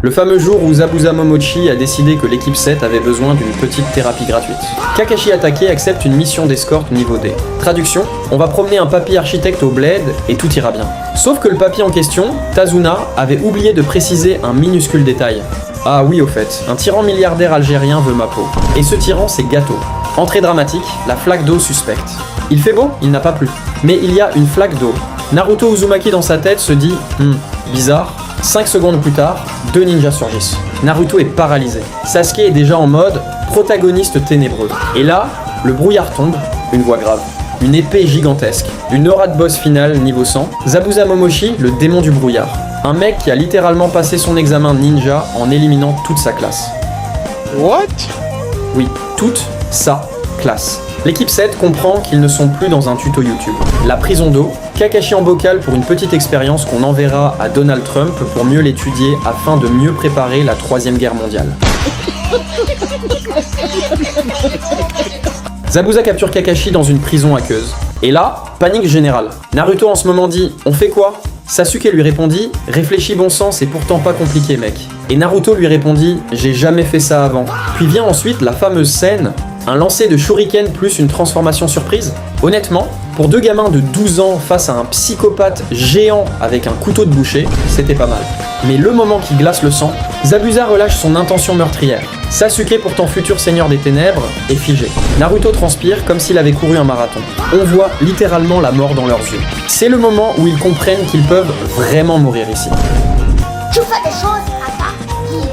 Le fameux jour où Zabuza Momochi a décidé que l'équipe 7 avait besoin d'une petite thérapie gratuite. Kakashi Hatake accepte une mission d'escorte niveau D. Traduction, on va promener un papy architecte au bled et tout ira bien. Sauf que le papy en question, Tazuna, avait oublié de préciser un minuscule détail. Ah oui au fait, un tyran milliardaire algérien veut ma peau. Et ce tyran c'est Gato. Entrée dramatique, la flaque d'eau suspecte. Il fait beau, il n'a pas plu. Mais il y a une flaque d'eau. Naruto Uzumaki dans sa tête se dit bizarre. 5 secondes plus tard, 2 ninjas surgissent. Naruto est paralysé. Sasuke est déjà en mode protagoniste ténébreux. Et là, le brouillard tombe, une voix grave. Une épée gigantesque. Une aura de boss finale niveau 100. Zabuza Momochi, le démon du brouillard. Un mec qui a littéralement passé son examen ninja en éliminant toute sa classe. What? Oui, toute sa classe. L'équipe 7 comprend qu'ils ne sont plus dans un tuto YouTube. La prison d'eau, Kakashi en bocal pour une petite expérience qu'on enverra à Donald Trump pour mieux l'étudier afin de mieux préparer la 3e guerre mondiale. Zabuza capture Kakashi dans une prison aqueuse. Et là, panique générale. Naruto en ce moment dit « On fait quoi ?» Sasuke lui répondit « Réfléchis bon sang, c'est pourtant pas compliqué mec. » Et Naruto lui répondit « J'ai jamais fait ça avant. » Puis vient ensuite la fameuse scène, un lancer de shuriken plus une transformation surprise. Honnêtement, pour 2 gamins de 12 ans face à un psychopathe géant avec un couteau de boucher, c'était pas mal. Mais le moment qui glace le sang, Zabuza relâche son intention meurtrière. Sasuke, pourtant futur seigneur des ténèbres, est figé. Naruto transpire comme s'il avait couru un marathon. On voit littéralement la mort dans leurs yeux. C'est le moment où ils comprennent qu'ils peuvent vraiment mourir ici. Tu fais des choses à ta guise.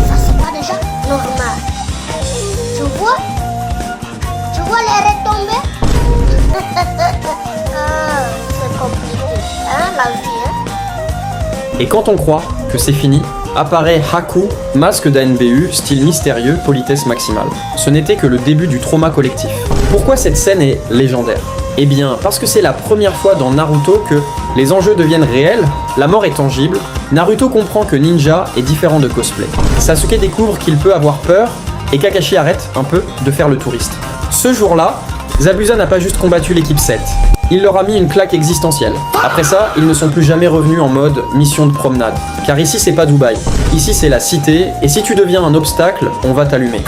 Ça c'est pas déjà normal. Tu vois les retombées. C'est compliqué, hein, la vie, hein. Et quand on croit que c'est fini, apparaît Haku, masque d'ANBU, style mystérieux, politesse maximale. Ce n'était que le début du trauma collectif. Pourquoi cette scène est légendaire ? Eh bien, parce que c'est la première fois dans Naruto que les enjeux deviennent réels, la mort est tangible, Naruto comprend que ninja est différent de cosplay. Sasuke découvre qu'il peut avoir peur, et Kakashi arrête un peu de faire le touriste. Ce jour-là, Zabuza n'a pas juste combattu l'équipe 7, il leur a mis une claque existentielle. Après ça, ils ne sont plus jamais revenus en mode mission de promenade. Car ici c'est pas Dubaï, ici c'est la cité, et si tu deviens un obstacle, on va t'allumer.